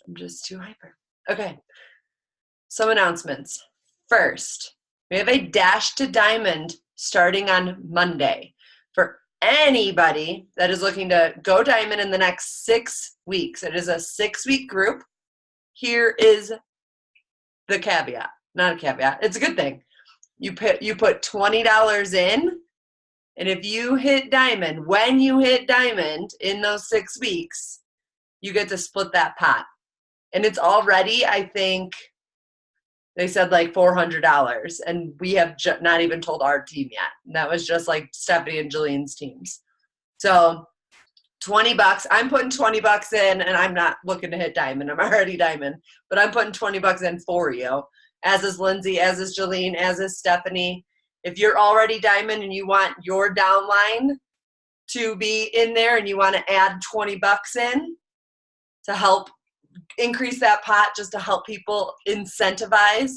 I'm just too hyper. Okay. Some announcements. First, we have a Dash to Diamond starting on Monday. For anybody that is looking to go diamond in the next 6 weeks, it is a 6-week group. Here is the caveat. Not a caveat. It's a good thing. You put $20 in, and if you hit diamond, when you hit diamond in those 6 weeks, you get to split that pot. And it's already, I think, they said like $400, and we have not even told our team yet. And that was just like Stephanie and Jalene's teams. So $20. I'm putting $20 in, and I'm not looking to hit diamond. I'm already diamond, but I'm putting $20 in for you. As is Lindsay, as is Jalene, as is Stephanie. If you're already diamond and you want your downline to be in there, and you want to add $20 in to help increase that pot, just to help people incentivize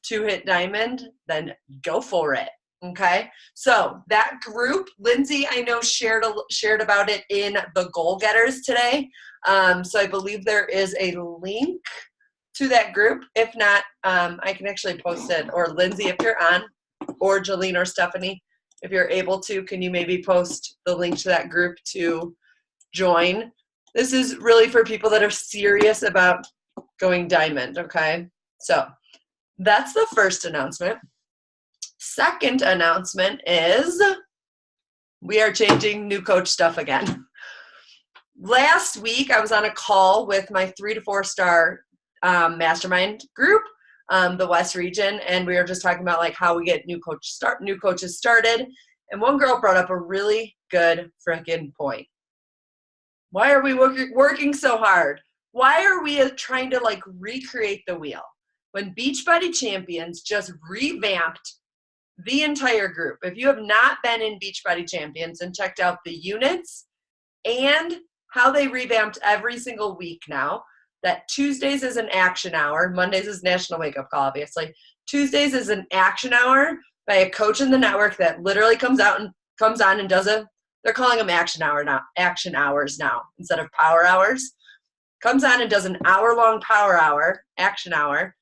to hit diamond, then go for it. Okay, so that group, Lindsay, I know shared about it in the Goal Getters today. So I believe there is a link to that group. If not, I can actually post it. Or Lindsay, if you're on, or Jalene or Stephanie, if you're able to, can you maybe post the link to that group to join? This is really for people that are serious about going diamond, okay? So that's the first announcement. Second announcement is we are changing new coach stuff again. Last week, I was on a call with my 3 to 4 star mastermind group, the West region, and we were just talking about like how we get new coaches started. And one girl brought up a really good freaking point. Why are we working so hard? Why are we trying to like recreate the wheel when Beachbody Champions just revamped the entire group? If you have not been in Beachbody Champions and checked out the units and how they revamped every single week now, that Tuesdays is an action hour, Mondays is National Wake Up Call, obviously. Tuesdays is an action hour by a coach in the network that literally comes on and does they're calling them action hours now instead of power hours. Comes on and does an hour-long power hour, action hour,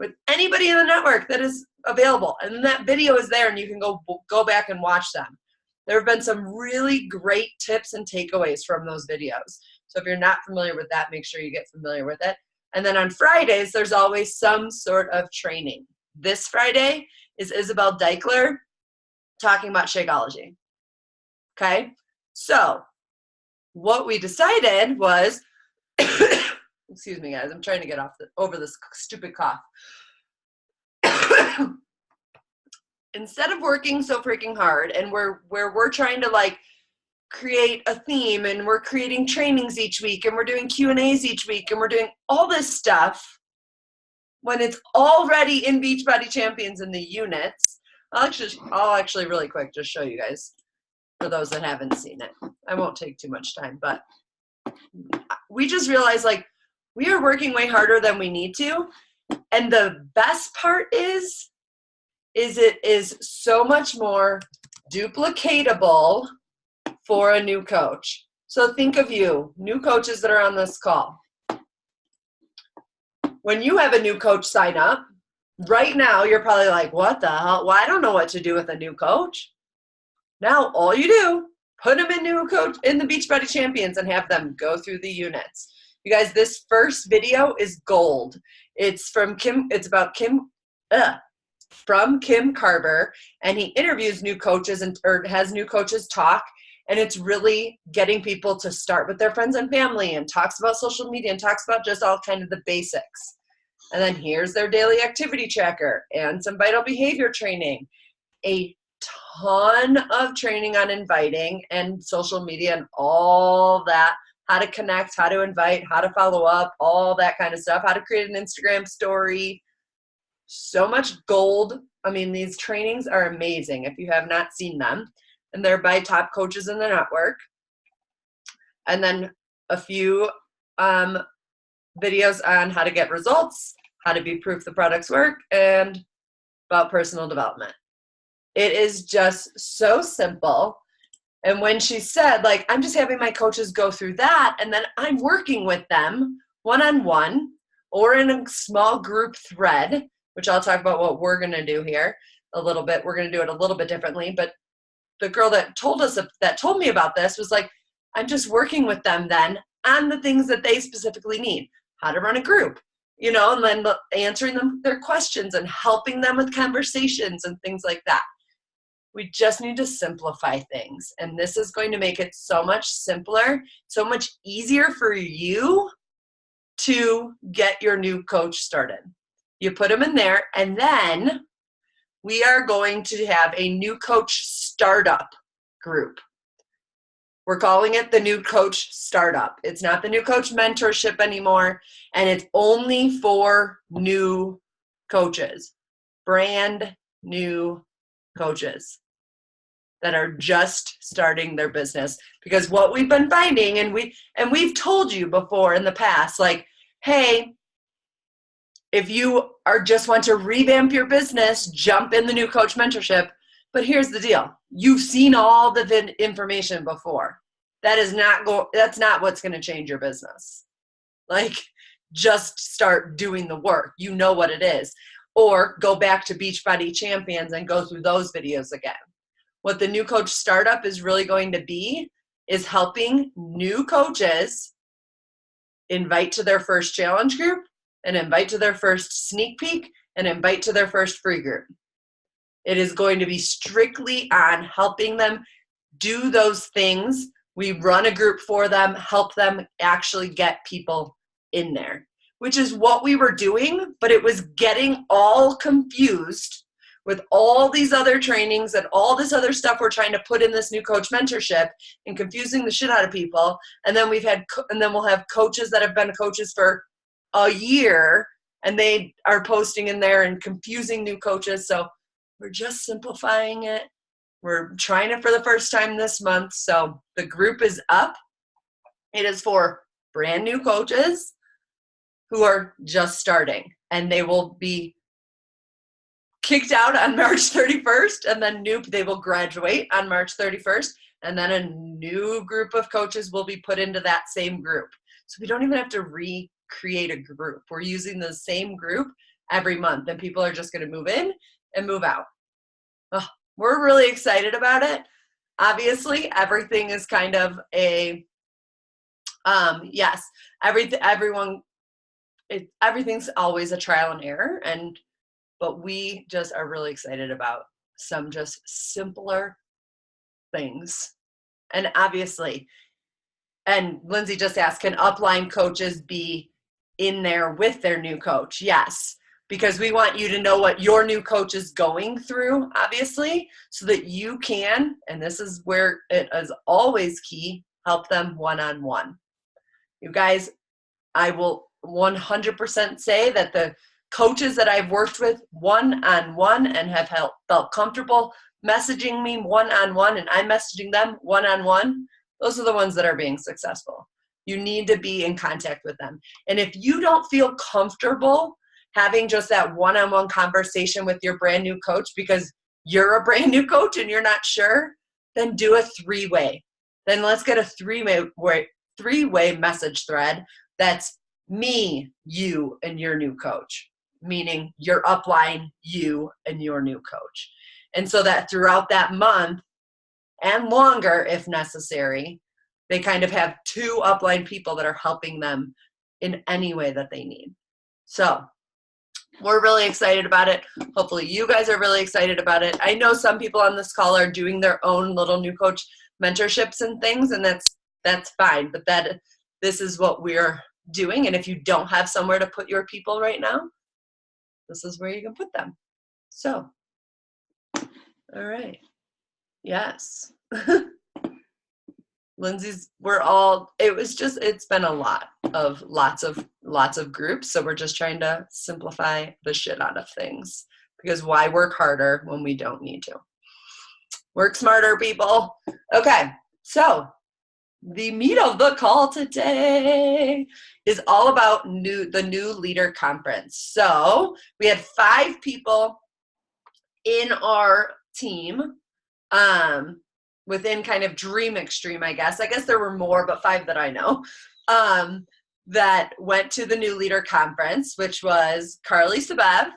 with anybody in the network that is available. And that video is there, and you can go back and watch them. There have been some really great tips and takeaways from those videos. So if you're not familiar with that, make sure you get familiar with it. And then on Fridays, there's always some sort of training. This Friday is Isabel Deichler talking about Shakeology. Okay, so what we decided was, excuse me guys, I'm trying to get over this stupid cough. Instead of working so freaking hard and we're trying to like create a theme, and we're creating trainings each week, and we're doing Q&As each week, and we're doing all this stuff when it's already in Beachbody Champions in the units. I'll actually really quick just show you guys. For those that haven't seen it, I won't take too much time, but we just realized like we are working way harder than we need to. And the best part is it is so much more duplicatable for a new coach. So think of you, new coaches that are on this call. When you have a new coach sign up, right now you're probably like, what the hell? Well, I don't know what to do with a new coach. Now, all you do, put them in the Beachbody Champions and have them go through the units. You guys, this first video is gold. It's from Kim Carver, and he interviews new coaches or has new coaches talk, and it's really getting people to start with their friends and family, and talks about social media, and talks about just all kind of the basics. And then here's their daily activity tracker and some vital behavior training, a ton of training on inviting and social media and all that, how to connect, how to invite, how to follow up, all that kind of stuff, how to create an Instagram story. So much gold. I mean, these trainings are amazing if you have not seen them, and they're by top coaches in the network. And then a few videos on how to get results, how to be proof the products work, and about personal development. It is just so simple. And when she said, like, I'm just having my coaches go through that, and then I'm working with them one-on-one, or in a small group thread, which I'll talk about what we're going to do here a little bit. We're going to do it a little bit differently. But the girl that told me about this was like, I'm just working with them then on the things that they specifically need, how to run a group, and then answering them their questions and helping them with conversations and things like that. We just need to simplify things. And this is going to make it so much simpler, so much easier for you to get your new coach started. You put them in there, and then we are going to have a new coach startup group. We're calling it the new coach startup. It's not the new coach mentorship anymore, and it's only for new coaches, brand new coaches that are just starting their business. Because what we've been finding, and we've told you before in the past, like, hey, if you just want to revamp your business, jump in the new coach mentorship. But here's the deal. You've seen all the information before. That's not what's going to change your business. Like, just start doing the work. You know what it is. Or go back to Beachbody Champions and go through those videos again. What the new coach startup is really going to be is helping new coaches invite to their first challenge group, and invite to their first sneak peek, and invite to their first free group. It is going to be strictly on helping them do those things. We run a group for them, help them actually get people in there, which is what we were doing, but it was getting all confused with all these other trainings and all this other stuff we're trying to put in this new coach mentorship and confusing the shit out of people. And then we'll have coaches that have been coaches for a year, and they are posting in there and confusing new coaches. So we're just simplifying it. We're trying it for the first time this month. So the group is up. It is for brand new coaches who are just starting, and they will be kicked out on March 31st, and then they will graduate on March 31st, and then a new group of coaches will be put into that same group. So we don't even have to recreate a group. We're using the same group every month, and people are just going to move in and move out. Oh, we're really excited about it. Obviously, everything is kind of everything's always a trial and error, but we just are really excited about some just simpler things. And obviously, and Lindsay just asked, can upline coaches be in there with their new coach? Yes, because we want you to know what your new coach is going through, obviously, so that you can, and this is where it is always key, help them one-on-one. You guys, I will 100% say that the coaches that I've worked with one-on-one and have felt comfortable messaging me one-on-one, and I'm messaging them one-on-one, those are the ones that are being successful. You need to be in contact with them. And if you don't feel comfortable having just that one-on-one conversation with your brand new coach because you're a brand new coach and you're not sure, then do a three-way. Then let's get a three-way message thread that's me, you, and your new coach, meaning your upline, you, and your new coach. And so that throughout that month and longer, if necessary, they kind of have two upline people that are helping them in any way that they need. So we're really excited about it. Hopefully you guys are really excited about it. I know some people on this call are doing their own little new coach mentorships and things, and that's fine, but this is what we're doing. And if you don't have somewhere to put your people right now, this is where you can put them. So, all right. Yes. Lindsay's, it's been a lots of groups. So we're just trying to simplify the shit out of things, because why work harder when we don't need to? Work smarter, people. Okay. So the meat of the call today is all about the new leader conference. So we had 5 people in our team, within kind of Dream Extreme, I guess. I guess there were more, but 5 that I know, that went to the New Leader Conference, which was Carly Sabev,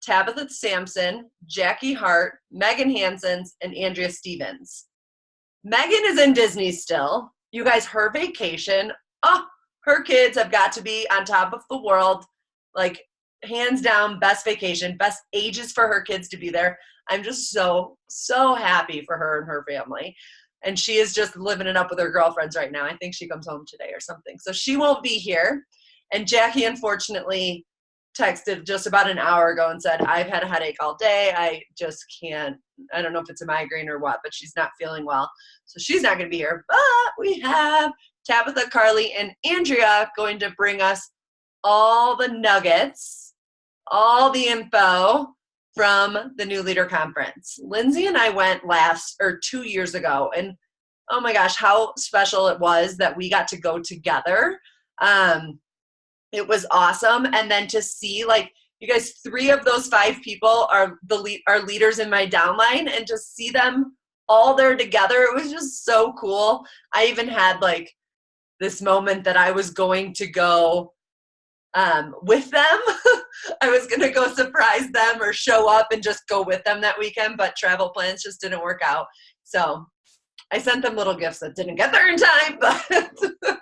Tabitha Sampson, Jackie Hart, Megan Hansons, and Andrea Stevens. Megan is in Disney still. You guys, her vacation, her kids have got to be on top of the world. Like, hands down, best vacation, best ages for her kids to be there. I'm just so, so happy for her and her family. And she is just living it up with her girlfriends right now. I think she comes home today or something. So she won't be here. And Jackie, unfortunately, texted just about an hour ago and said, I've had a headache all day. I just can't. I don't know if it's a migraine or what, but she's not feeling well. So she's not going to be here. But we have Tabitha, Carly, and Andrea going to bring us all the nuggets, all the info from the New Leader Conference. Lindsay and I went 2 years ago, and oh my gosh, how special it was that we got to go together. It was awesome. And then to see, like, you guys, 3 of those 5 people are leaders in my downline, and to see them all there together, it was just so cool. I even had like this moment that I was going to go with them. I was going to go surprise them or show up and just go with them that weekend, but travel plans just didn't work out. So I sent them little gifts that didn't get there in time, but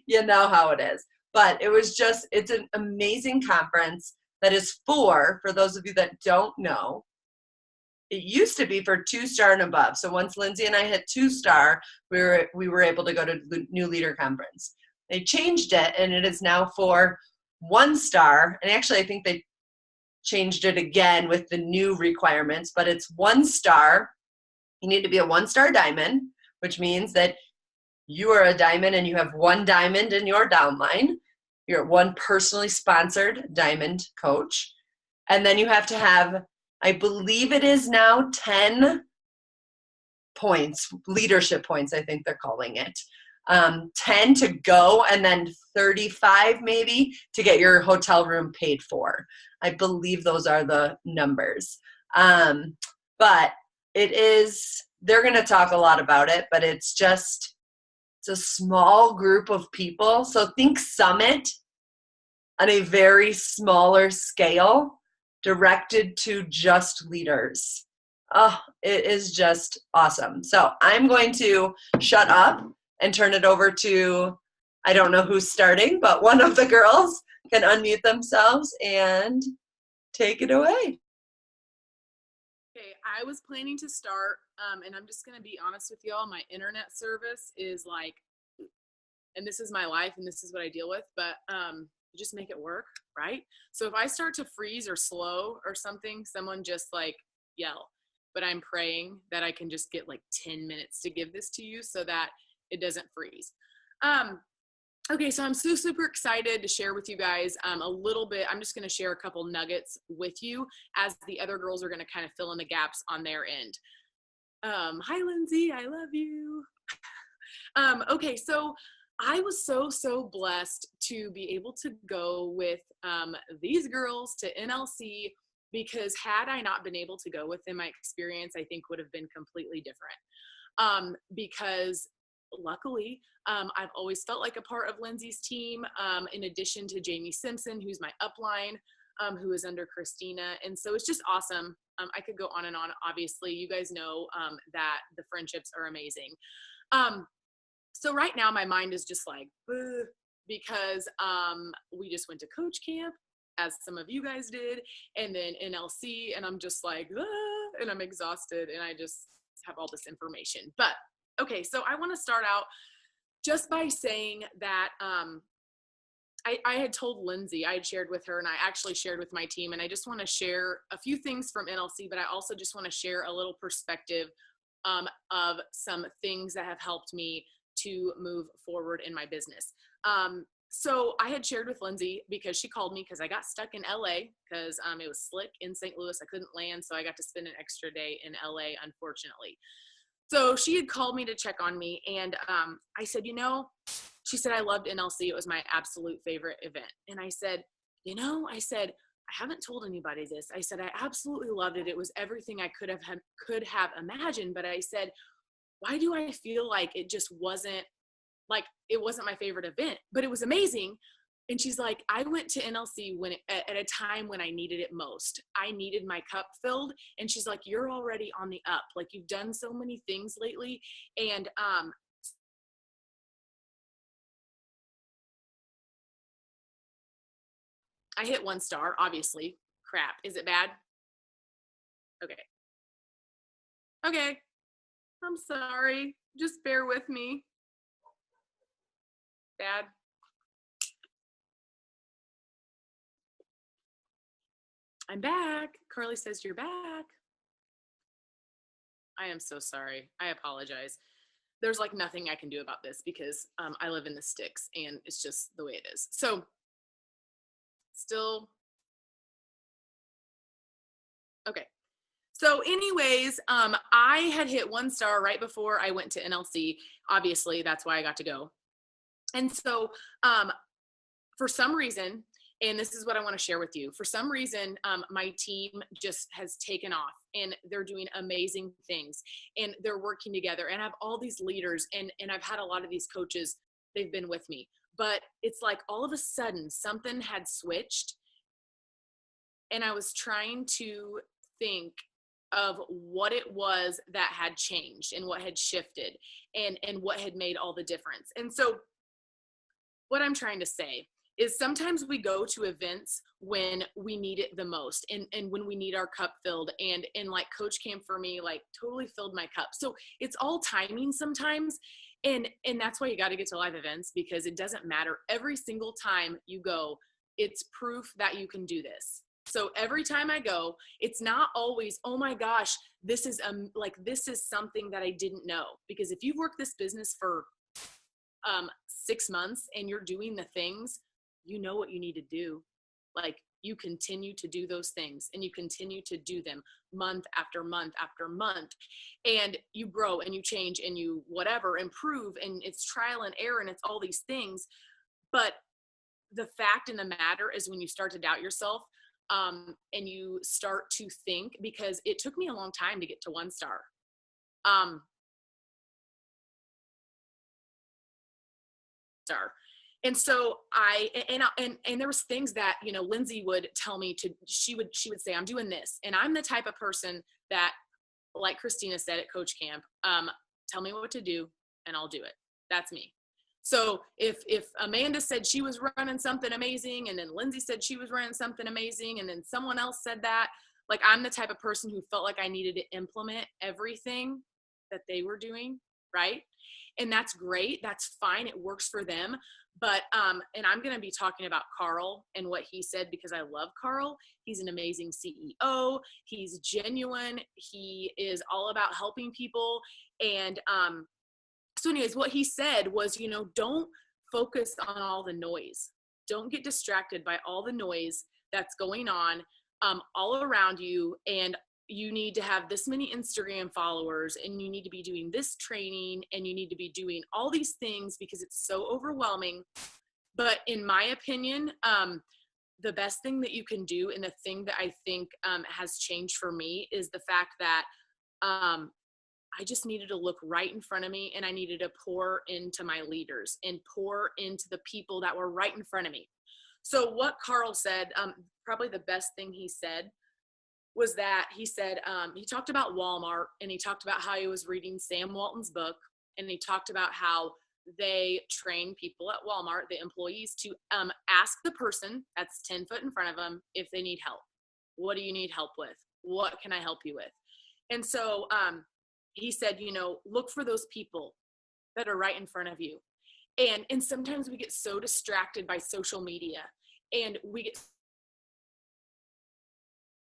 you know how it is. But it was just, it's an amazing conference that is for those of you that don't know, it used to be for 2-star and above. So once Lindsay and I hit 2-star, we were able to go to the New Leader Conference. They changed it, and it is now for 1-star. And actually, I think they changed it again with the new requirements, but it's 1-star. You need to be a 1-star diamond, which means that you are a diamond and you have 1 diamond in your downline. You're one personally sponsored diamond coach. And then you have to have, I believe it is now 10 points, leadership points, I think they're calling it. 10 to go, and then 35 maybe to get your hotel room paid for. I believe those are the numbers. But it is, they're going to talk a lot about it, but it's a small group of people. So think summit on a very smaller scale, directed to just leaders. Oh, it is just awesome. So I'm going to shut up and turn it over to, I don't know who's starting, but one of the girls can unmute themselves and take it away. Okay, I was planning to start, and I'm just going to be honest with y'all, my internet service is like, and this is my life and this is what I deal with, but just make it work, right? So if I start to freeze or slow or something, someone just like yell. But I'm praying that I can just get like 10 minutes to give this to you so that it doesn't freeze. Okay, so I'm so super excited to share with you guys a little bit. I'm just going to share a couple nuggets with you as the other girls are going to kind of fill in the gaps on their end. Hi, Lindsay. I love you. Okay, so I was so blessed to be able to go with these girls to NLC, because had I not been able to go with them, my experience, I think, would have been completely different. Because luckily, I've always felt like a part of Lindsay's team, in addition to Jamie Simpson, who's my upline, who is under Christina. And so it's just awesome. I could go on and on. Obviously, you guys know that the friendships are amazing. So right now my mind is just like, because we just went to coach camp, as some of you guys did, and then NLC, and I'm just like, and I'm exhausted, and I just have all this information. But okay, so I want to start out just by saying that I had told Lindsay, I had shared with her, and I actually shared with my team, and I just want to share a few things from NLC, but I also just want to share a little perspective of some things that have helped me to move forward in my business. So I had shared with Lindsay, because she called me because I got stuck in LA because it was slick in St. Louis. I couldn't land, so I got to spend an extra day in LA, unfortunately. So she had called me to check on me, and I said, she said, I loved NLC. It was my absolute favorite event. And I said, I haven't told anybody this. I said, I absolutely loved it. It was everything I could have imagined. But I said, why do I feel like it just wasn't like, it wasn't my favorite event, but it was amazing. And she's like, I went to NLC at a time when I needed it most. I needed my cup filled. And she's like, you're already on the up. Like, you've done so many things lately. And I hit 1 star, obviously. Crap. Is it bad? Okay. Okay. I'm sorry. Just bear with me. Bad. I'm back. Carly says you're back. I am so sorry. I apologize. There's like nothing I can do about this because I live in the sticks and it's just the way it is. So still, okay. So anyways, I had hit 1 star right before I went to NLC. Obviously, that's why I got to go. And so for some reason, and this is what I want to share with you, for some reason, my team just has taken off and they're doing amazing things and they're working together, and I have all these leaders and I've had a lot of these coaches, they've been with me, but it's like all of a sudden something had switched and I was trying to think of what it was that had changed and what had shifted and what had made all the difference. And so what I'm trying to say is sometimes we go to events when we need it the most and when we need our cup filled, and like Coach Camp for me, like totally filled my cup. So it's all timing sometimes. And that's why you got to get to live events, because it doesn't matter. Every single time you go, it's proof that you can do this. So every time I go, it's not always, oh my gosh, this is this is something that I didn't know. Because if you've worked this business for 6 months and you're doing the things, you know what you need to do. Like, you continue to do those things and you continue to do them month after month after month, and you grow and you change and you whatever improve, and it's trial and error and it's all these things. But the fact in the matter is when you start to doubt yourself, and you start to think, because it took me a long time to get to 1 star. And so and there was things that, you know, Lindsay would tell me to, she would say, I'm doing this. And I'm the type of person that, like Christina said at Coach Camp, tell me what to do and I'll do it. That's me. So if Amanda said she was running something amazing, and then Lindsay said she was running something amazing, and then someone else said that, like, I'm the type of person who felt like I needed to implement everything that they were doing, right? And that's great. That's fine. It works for them. But, and I'm going to be talking about Carl and what he said, because I love Carl. He's an amazing CEO. He's genuine. He is all about helping people. And, so anyways, what he said was, you know, don't focus on all the noise. Don't get distracted by all the noise that's going on all around you. And you need to have this many Instagram followers, and you need to be doing this training, and you need to be doing all these things because it's so overwhelming. But in my opinion, the best thing that you can do, and the thing that I think has changed for me, is the fact that I just needed to look right in front of me, and I needed to pour into my leaders and pour into the people that were right in front of me. So what Carl said, probably the best thing he said, was that he said, he talked about Walmart, and he talked about how he was reading Sam Walton's book, and he talked about how they train people at Walmart, the employees, to ask the person that's 10 foot in front of them if they need help. What do you need help with? What can I help you with? And so he said, you know, look for those people that are right in front of you. And sometimes we get so distracted by social media, and we get,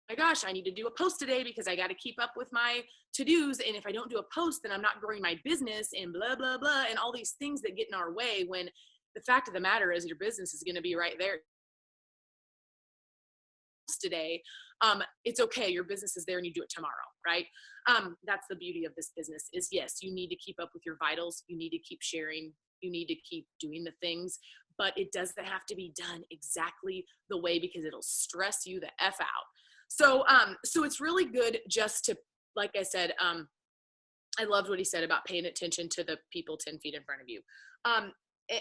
my gosh, I need to do a post today because I got to keep up with my to-dos. And if I don't do a post, then I'm not growing my business, and blah, blah, blah, and all these things that get in our way, when the fact of the matter is your business is going to be right there today. It's okay. Your business is there and you do it tomorrow, right? That's the beauty of this business is, yes, you need to keep up with your vitals. You need to keep sharing. You need to keep doing the things, but it doesn't have to be done exactly the way, because it'll stress you the F out. So, so it's really good just to, like I said, I loved what he said about paying attention to the people 10 feet in front of you.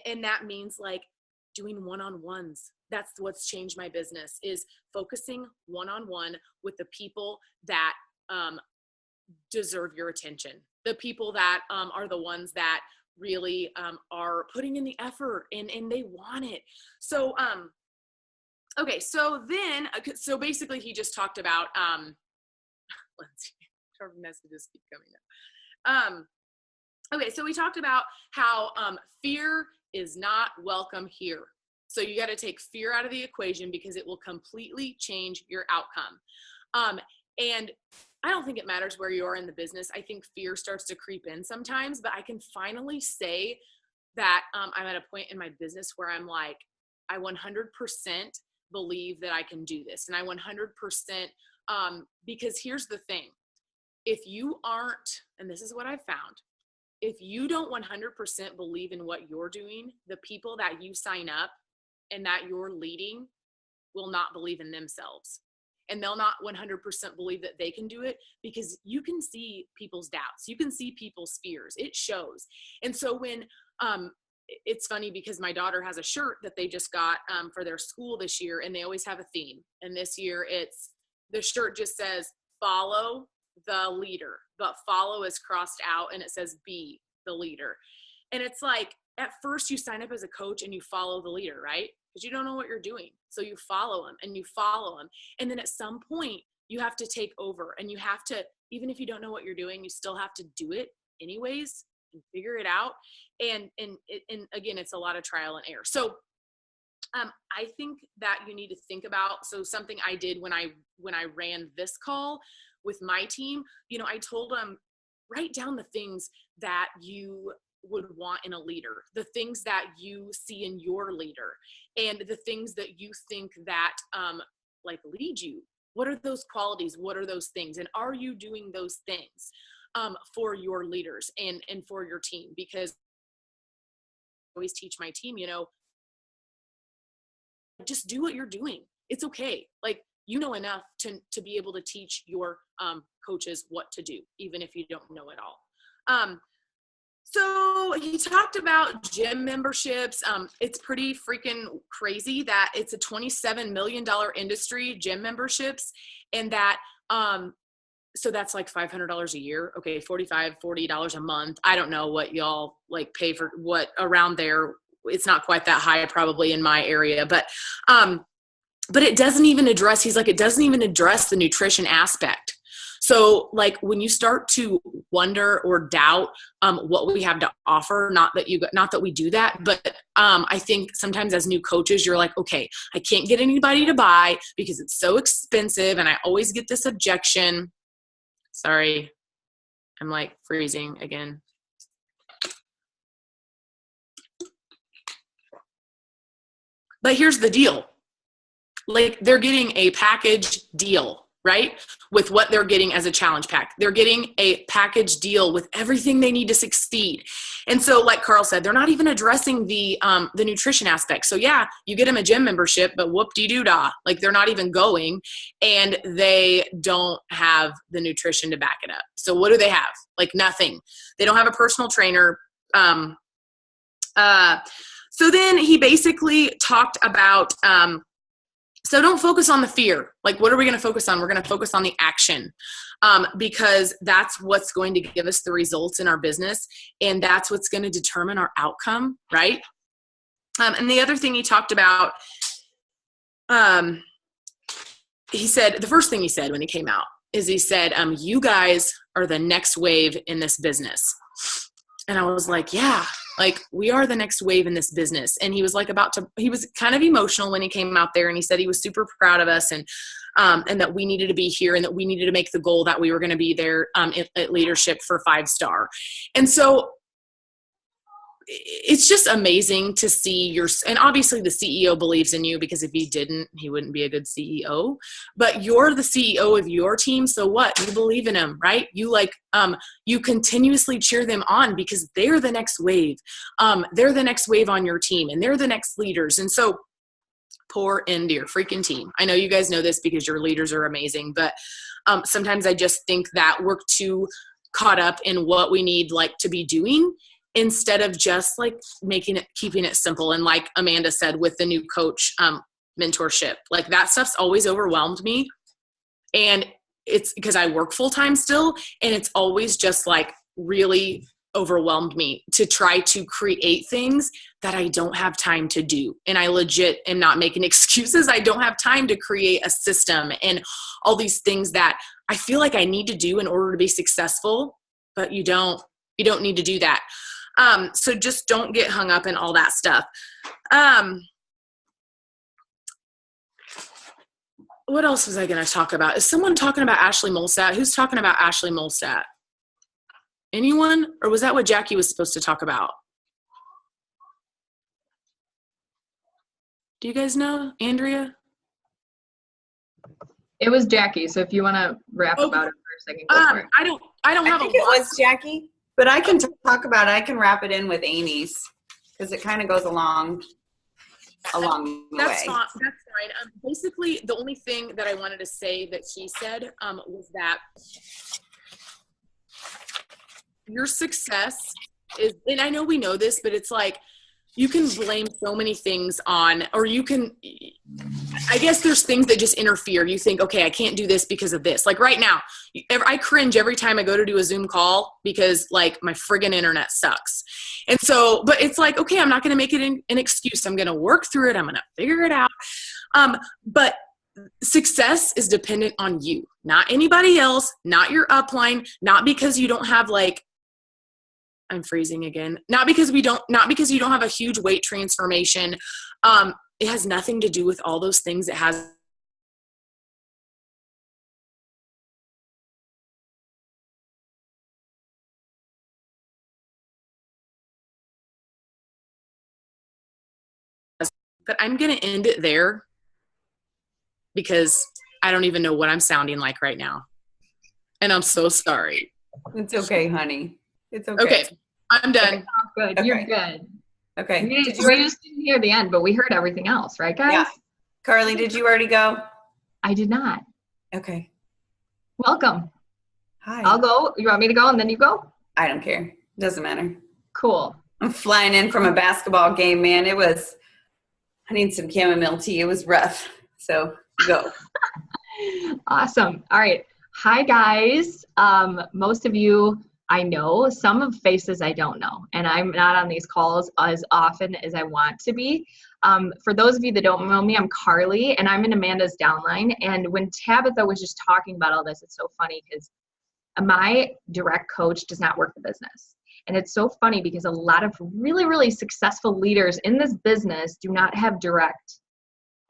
And that means like doing one-on-ones. That's what's changed my business, is focusing one-on-one with the people that deserve your attention. The people that are the ones that really are putting in the effort and they want it. So, okay. So then, so basically he just talked about, let's see, our messages keep coming up. Okay, so we talked about how fear is not welcome here. So you got to take fear out of the equation because it will completely change your outcome. And I don't think it matters where you are in the business. I think fear starts to creep in sometimes, but I can finally say that I'm at a point in my business where I'm like, I 100% believe that I can do this. And I 100%, because here's the thing. If you aren't, and this is what I've found, if you don't 100% believe in what you're doing, the people that you sign up and that you're leading will not believe in themselves. And they'll not 100% believe that they can do it, because you can see people's doubts. You can see people's fears. It shows. And so when, it's funny because my daughter has a shirt that they just got for their school this year, and they always have a theme. And this year the shirt just says, follow the leader, but follow is crossed out and it says be the leader. And it's like, at first you sign up as a coach and you follow the leader, right? Because you don't know what you're doing. So you follow them and you follow them. And then at some point you have to take over, and you have to, even if you don't know what you're doing, you still have to do it anyways and figure it out. And again, it's a lot of trial and error. So I think that you need to think about, so something I did when I ran this call with my team, I told them, write down the things that you would want in a leader, the things that you see in your leader, and the things that you think that like lead you. What are those qualities? What are those things? And are you doing those things for your leaders and for your team? Because I always teach my team, just do what you're doing. It's okay. Like, you know enough to be able to teach your coaches what to do, even if you don't know it all. So he talked about gym memberships. It's pretty freaking crazy that it's a $27 million industry, gym memberships, and that, so that's like $500 a year. Okay, $40 a month. I don't know what y'all like pay for, what around there. It's not quite that high probably in my area, but it doesn't even address, he's like, it doesn't even address the nutrition aspect. So like when you start to wonder or doubt what we have to offer, not that we do that, but I think sometimes as new coaches, you're like, okay, I can't get anybody to buy because it's so expensive. And I always get this objection. Sorry, I'm like freezing again. But here's the deal. Like, they're getting a package deal, right? With what they're getting as a challenge pack. They're getting a package deal with everything they need to succeed. And so like Carl said, they're not even addressing the nutrition aspect. So yeah, you get them a gym membership, but whoop-de-doo-dah. Like, they're not even going, and they don't have the nutrition to back it up. So what do they have? Like, nothing. They don't have a personal trainer. So then he basically talked about, so don't focus on the fear. Like, what are we going to focus on? We're going to focus on the action, because that's what's going to give us the results in our business. And that's what's going to determine our outcome. Right. And the other thing he talked about, he said, the first thing he said when he came out is he said, you guys are the next wave in this business. And I was like, yeah, like, we are the next wave in this business. And he was like he was kind of emotional when he came out there, and he said he was super proud of us, and that we needed to be here, and that we needed to make the goal that we were going to be there at leadership for 5-star. And so it's just amazing to see and obviously the CEO believes in you, because if he didn't, he wouldn't be a good CEO, but you're the CEO of your team. So what? You believe in them, right? You you continuously cheer them on, because they're the next wave. They're the next wave on your team, and they're the next leaders. And so pour into your freaking team. I know you guys know this because your leaders are amazing, but sometimes I just think that we're too caught up in what we need like to be doing instead of just like keeping it simple. And like Amanda said, with the new coach mentorship, like that stuff's always overwhelmed me. And it's because I work full time still. And it's always just like really overwhelmed me to try to create things that I don't have time to do. And I legit am not making excuses. I don't have time to create a system and all these things that I feel like I need to do in order to be successful, but you don't need to do that. So just don't get hung up in all that stuff. What else was I going to talk about? Is someone talking about Ashley Molstat? Who's talking about Ashley Molstat? Anyone? Or was that what Jackie was supposed to talk about? Do you guys know, Andrea? It was Jackie. So if you want to rap about it for a second, go for it. I don't have think it was Jackie, but I can talk about it. I can wrap it in with Amy's because it kind of goes along the That's way. fine. That's fine. Basically, the only thing that I wanted to say that she said was that your success is, and I know we know this, but it's like you can blame so many things on, or you can, I guess there's things that just interfere. You think, okay, I can't do this because of this. Like right now, I cringe every time I go to do a Zoom call because like my friggin' internet sucks. And so, but it's like, okay, I'm not going to make it an excuse. I'm going to work through it. I'm going to figure it out. But success is dependent on you, not anybody else, not your upline, not because you don't have like, I'm freezing again. Not because you don't have a huge weight transformation. It has nothing to do with all those things. It has but I'm going to end it there because I don't even know what I'm sounding like right now. And I'm so sorry. It's okay, honey. It's okay. Okay, I'm done. Good. Okay. You're good. Okay. We just didn't hear the end, but we heard everything else, right, guys? Yeah. Carly, did you already go? I did not. Okay. Welcome. Hi. I'll go. You want me to go and then you go? I don't care. Doesn't matter. Cool. I'm flying in from a basketball game, man. I need some chamomile tea. It was rough. So go. Awesome. All right. Hi, guys. Most of you I know, some of faces I don't know, and I'm not on these calls as often as I want to be. For those of you that don't know me, I'm Carly, and I'm in Amanda's downline. And when Tabitha was just talking about all this, it's so funny because my direct coach does not work the business. And it's so funny because a lot of really, really successful leaders in this business do not have direct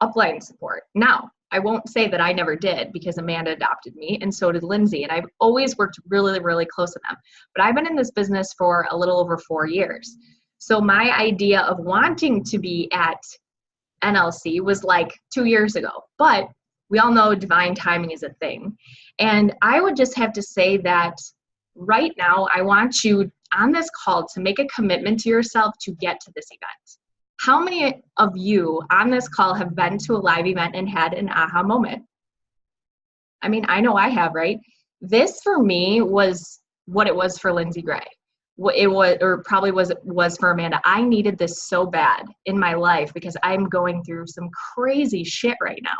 upline support. Now, I won't say that I never did because Amanda adopted me and so did Lindsay. And I've always worked really, really close with them. But I've been in this business for a little over 4 years. So my idea of wanting to be at NLC was like 2 years ago. But we all know divine timing is a thing. And I would just have to say that right now, I want you on this call to make a commitment to yourself to get to this event. How many of you on this call have been to a live event and had an aha moment? I mean, I know I have, right? This for me was what it was for Lindsay Gray. What it was, or probably was for Amanda. I needed this so bad in my life because I'm going through some crazy shit right now.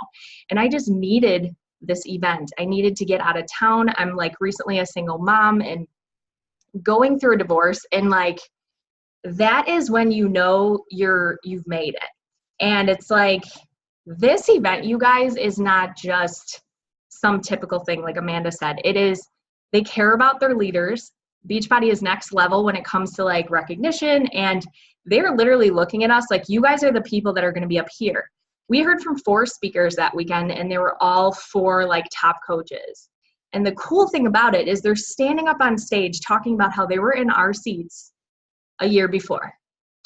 And I just needed this event. I needed to get out of town. I'm like recently a single mom and going through a divorce, and like, that is when you know you've made it. And it's like, this event, you guys, is not just some typical thing like Amanda said. It is, they care about their leaders. Beachbody is next level when it comes to like recognition, and they're literally looking at us like, you guys are the people that are going to be up here. We heard from 4 speakers that weekend, and they were all 4 like top coaches. And the cool thing about it is they're standing up on stage talking about how they were in our seats a year before,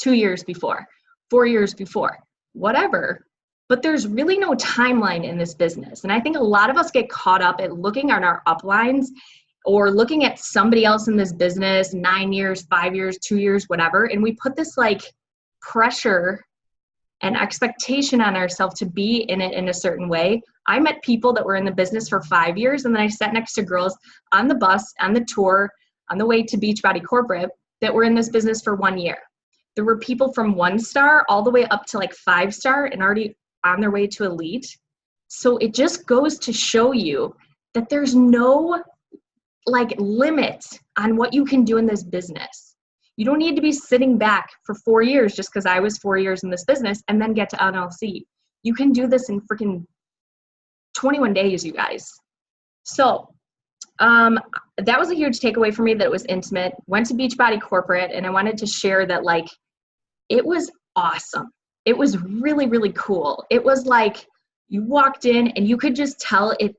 2 years before, 4 years before, whatever. But there's really no timeline in this business. And I think a lot of us get caught up at looking at our uplines or looking at somebody else in this business, 9 years, 5 years, 2 years, whatever. And we put this like pressure and expectation on ourselves to be in it in a certain way. I met people that were in the business for 5 years, and then I sat next to girls on the bus, on the tour, on the way to Beachbody Corporate that were in this business for 1 year. There were people from 1-star all the way up to like 5-star and already on their way to elite. So it just goes to show you that there's no like limit on what you can do in this business. You don't need to be sitting back for 4 years just because I was 4 years in this business and then get to NLC. You can do this in freaking 21 days, you guys. So that was a huge takeaway for me, that it was intimate. Went to Beachbody Corporate, and I wanted to share that like it was awesome. It was really, really cool. It was like you walked in and you could just tell it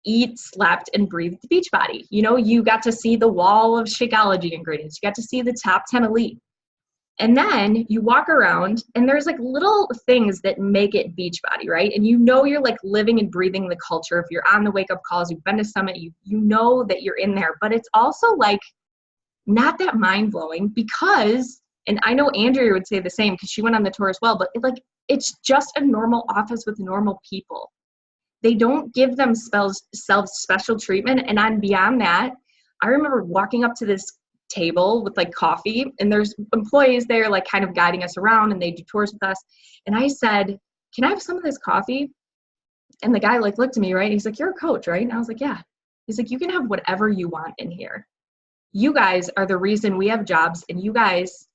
eat, slept, and breathed Beachbody. You know, you got to see the wall of Shakeology ingredients. You got to see the top 10 elite. And then you walk around and there's like little things that make it Beachbody, right? And you know you're like living and breathing the culture. If you're on the wake up calls, you've been to Summit, you know that you're in there. But it's also like not that mind blowing because, and I know Andrea would say the same because she went on the tour as well, but it's just a normal office with normal people. They don't give themselves special treatment. And on beyond that, I remember walking up to this table with like coffee, and there's employees there like kind of guiding us around, and they do tours with us. And I said, "Can I have some of this coffee?" And the guy like looked at me, right? He's like, "You're a coach, right?" And I was like, "Yeah." He's like, "You can have whatever you want in here. You guys are the reason we have jobs, and you guys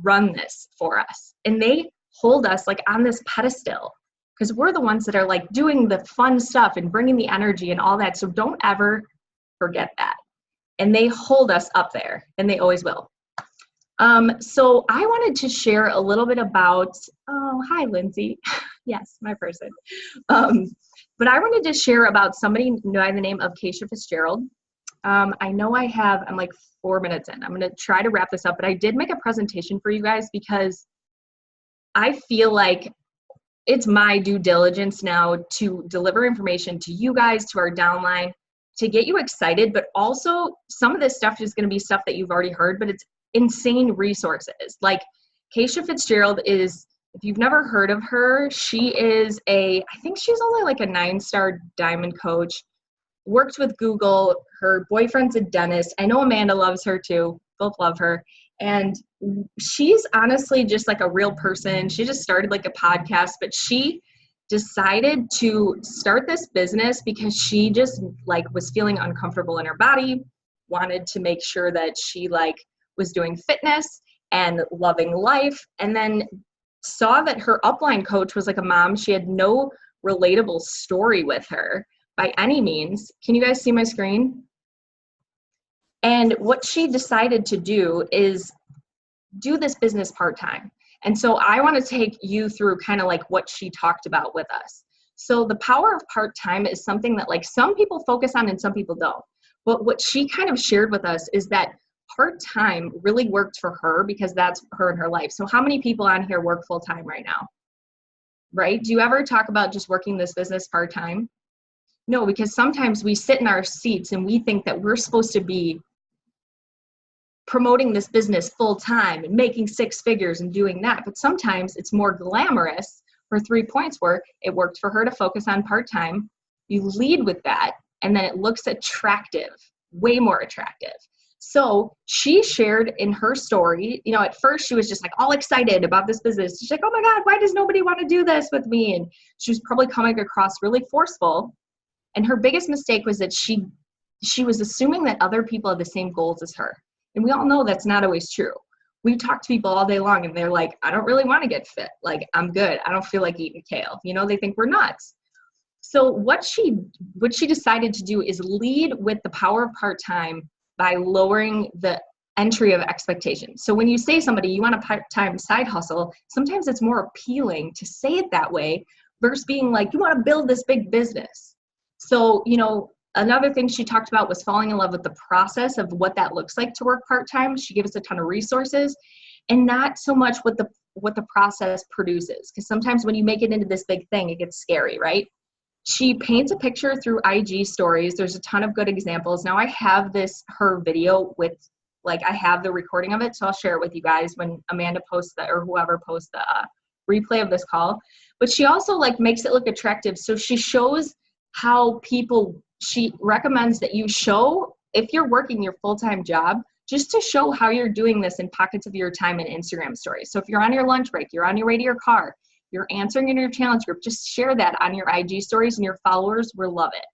run this for us." And they hold us like on this pedestal because we're the ones that are like doing the fun stuff and bringing the energy and all that. So don't ever forget that. And they hold us up there, and they always will. So I wanted to share a little bit about, oh, hi, Lindsay. Yes, my person. But I wanted to share about somebody by the name of Keisha Fitzgerald. I know I'm like 4 minutes in. I'm going to try to wrap this up, but I did make a presentation for you guys because I feel like it's my due diligence now to deliver information to you guys, to our downline, to get you excited, but also some of this stuff is going to be stuff that you've already heard, but it's insane resources. Like Keisha Fitzgerald is, if you've never heard of her, she is I think she's only like a 9-star diamond coach, worked with Google. Her boyfriend's a dentist. I know Amanda loves her too. Both love her. And she's honestly just like a real person. She just started like a podcast, but she decided to start this business because she just like was feeling uncomfortable in her body, wanted to make sure that she like was doing fitness and loving life, and then saw that her upline coach was like a mom. She had no relatable story with her by any means. Can you guys see my screen? And what she decided to do is do this business part-time. And so I want to take you through kind of like what she talked about with us. So the power of part-time is something that like some people focus on and some people don't. But what she kind of shared with us is that part-time really worked for her because that's her in her life. So how many people on here work full-time right now? Right? Do you ever talk about just working this business part-time? No, because sometimes we sit in our seats and we think that we're supposed to be promoting this business full time and making 6 figures and doing that. But sometimes it's more glamorous. Her 3 points were, it worked for her to focus on part-time. You lead with that, and then it looks attractive, way more attractive. So she shared in her story, you know, at first she was just like all excited about this business. She's like, oh my God, why does nobody want to do this with me? And she was probably coming across really forceful. And her biggest mistake was that she was assuming that other people have the same goals as her. And we all know that's not always true. We talk to people all day long and they're like, I don't really want to get fit. Like, I'm good. I don't feel like eating kale. You know, they think we're nuts. So what she decided to do is lead with the power of part-time by lowering the entry of expectations. So when you say somebody, you want a part-time side hustle, sometimes it's more appealing to say it that way versus being like, you want to build this big business. So, you know, another thing she talked about was falling in love with the process of what that looks like to work part-time. She gave us a ton of resources and not so much what the process produces. Because sometimes when you make it into this big thing, it gets scary, right? She paints a picture through IG stories. There's a ton of good examples. Now I have her video with, like, I have the recording of it. So I'll share it with you guys when Amanda posts that, or whoever posts the replay of this call. But she also like makes it look attractive. So she shows how she recommends that you show if you're working your full-time job, just to show how you're doing this in pockets of your time in Instagram stories. So if you're on your lunch break, you're on your way to your car, you're answering in your challenge group, just share that on your IG stories and your followers will love it.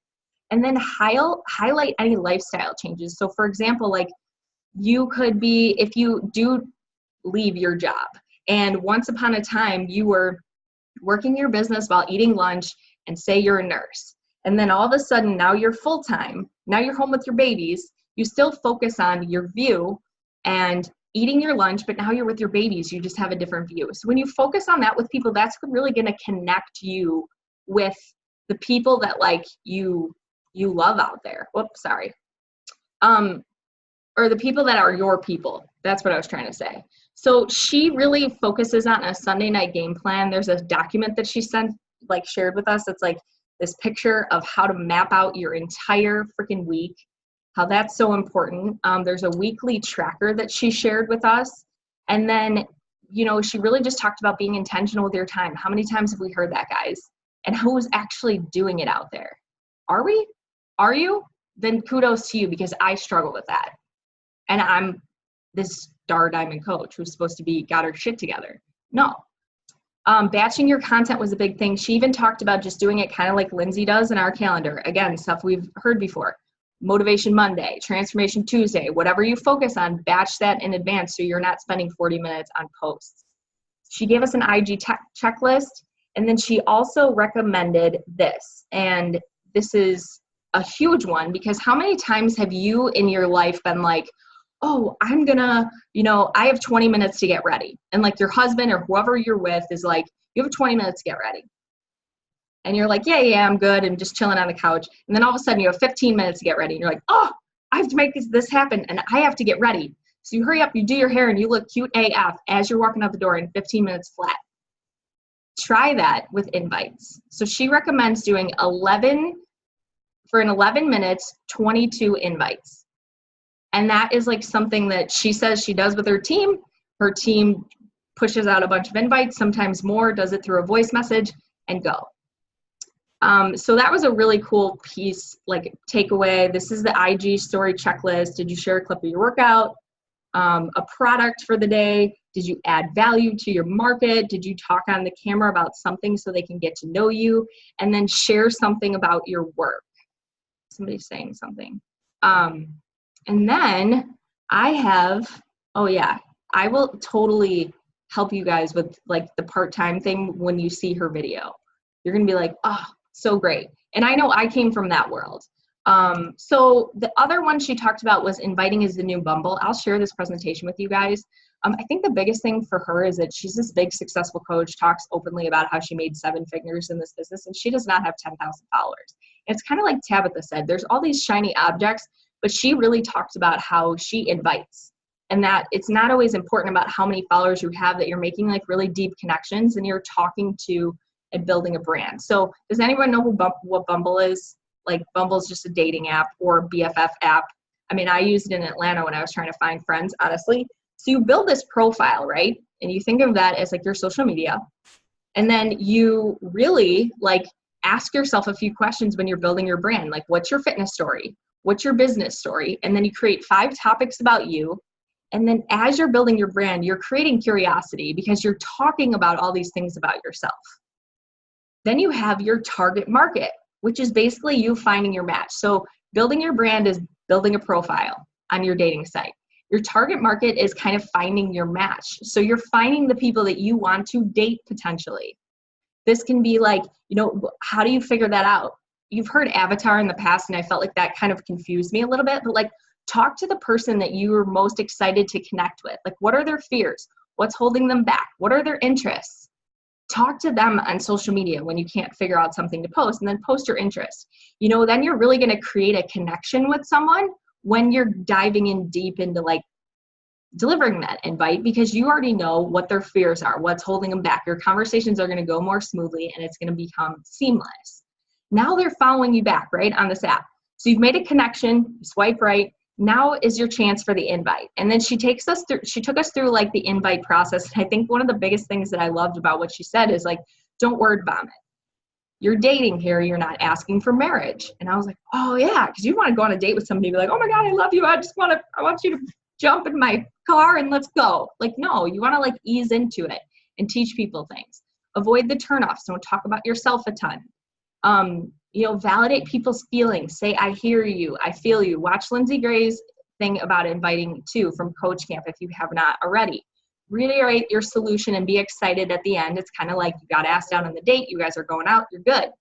And then highlight any lifestyle changes. So for example, like you could be, if you do leave your job and once upon a time you were working your business while eating lunch and say you're a nurse. And then all of a sudden now you're full-time, now you're home with your babies, you still focus on your view and eating your lunch, but now you're with your babies, you just have a different view. So when you focus on that with people, that's really gonna connect you with the people that like you love out there. Whoops, sorry. Or the people that are your people. That's what I was trying to say. So she really focuses on a Sunday night game plan. There's a document that she shared with us. It's like this picture of how to map out your entire freaking week, how that's so important. There's a weekly tracker that she shared with us. And then, you know, she really just talked about being intentional with your time. How many times have we heard that, guys? And who's actually doing it out there? Are we? Are you? Then kudos to you, because I struggle with that. And I'm this star diamond coach who's supposed to be got her shit together. No. Batching your content was a big thing. She even talked about just doing it kind of like Lindsay does in our calendar. Again, stuff we've heard before. Motivation Monday, Transformation Tuesday, whatever you focus on, batch that in advance so you're not spending 40 minutes on posts. She gave us an IG checklist, and then she also recommended this. And this is a huge one, because how many times have you in your life been like, oh, I'm gonna, you know, I have 20 minutes to get ready. And like your husband or whoever you're with is like, you have 20 minutes to get ready. And you're like, yeah, I'm good. I'm just chilling on the couch. And then all of a sudden you have 15 minutes to get ready. And you're like, oh, I have to make this happen. And I have to get ready. So you hurry up, you do your hair, and you look cute AF as you're walking out the door in 15 minutes flat. Try that with invites. So she recommends doing 11 minutes, 22 invites. And that is like something that she says she does with her team. Her team pushes out a bunch of invites, sometimes more, does it through a voice message, and go. So that was a really cool piece, like takeaway. This is the IG story checklist. Did you share a clip of your workout? A product for the day? Did you add value to your market? Did you talk on the camera about something so they can get to know you? And then share something about your work. Somebody's saying something. And then I have, I will totally help you guys with like the part-time thing when you see her video. You're going to be like, oh, so great. And I know I came from that world. So the other one she talked about was inviting is the new Bumble. I'll share this presentation with you guys. I think the biggest thing for her is that she's this big successful coach, talks openly about how she made 7 figures in this business, and she does not have 10,000 followers. And it's kind of like Tabitha said, there's all these shiny objects, but she really talks about how she invites, and that it's not always important about how many followers you have, that you're making like really deep connections and you're talking to and building a brand. So does anyone know what Bumble is? Like Bumble's just a dating app or BFF app. I mean, I used it in Atlanta when I was trying to find friends, honestly. So you build this profile, right? And you think of that as like your social media. And then you really like ask yourself a few questions when you're building your brand. Like, what's your fitness story? What's your business story? And then you create 5 topics about you. And then as you're building your brand, you're creating curiosity because you're talking about all these things about yourself. Then you have your target market, which is basically you finding your match. So building your brand is building a profile on your dating site. Your target market is kind of finding your match. So you're finding the people that you want to date potentially. This can be like, you know, how do you figure that out? You've heard avatar in the past, and I felt like that kind of confused me a little bit, but like talk to the person that you are most excited to connect with. Like, what are their fears? What's holding them back? What are their interests? Talk to them on social media when you can't figure out something to post, and then post your interest. You know, then you're really going to create a connection with someone when you're diving in deep into like delivering that invite, because you already know what their fears are, what's holding them back. Your conversations are going to go more smoothly and it's going to become seamless. Now they're following you back, right, on this app. So you've made a connection, you swipe right. Now is your chance for the invite. And then she took us through like the invite process. And I think one of the biggest things that I loved about what she said is like, don't word vomit. you're dating here. You're not asking for marriage. And I was like, oh yeah. Cause you want to go on a date with somebody and be like, oh my God, I love you. I want you to jump in my car and let's go. Like, no, you want to like ease into it and teach people things. Avoid the turnoffs. Don't talk about yourself a ton. Validate people's feelings. Say, I hear you. I feel you. Watch Lindsay Gray's thing about inviting too from Coach Camp if you have not already. Reiterate your solution and be excited at the end. It's kind of like you got asked out on the date. You guys are going out. You're good.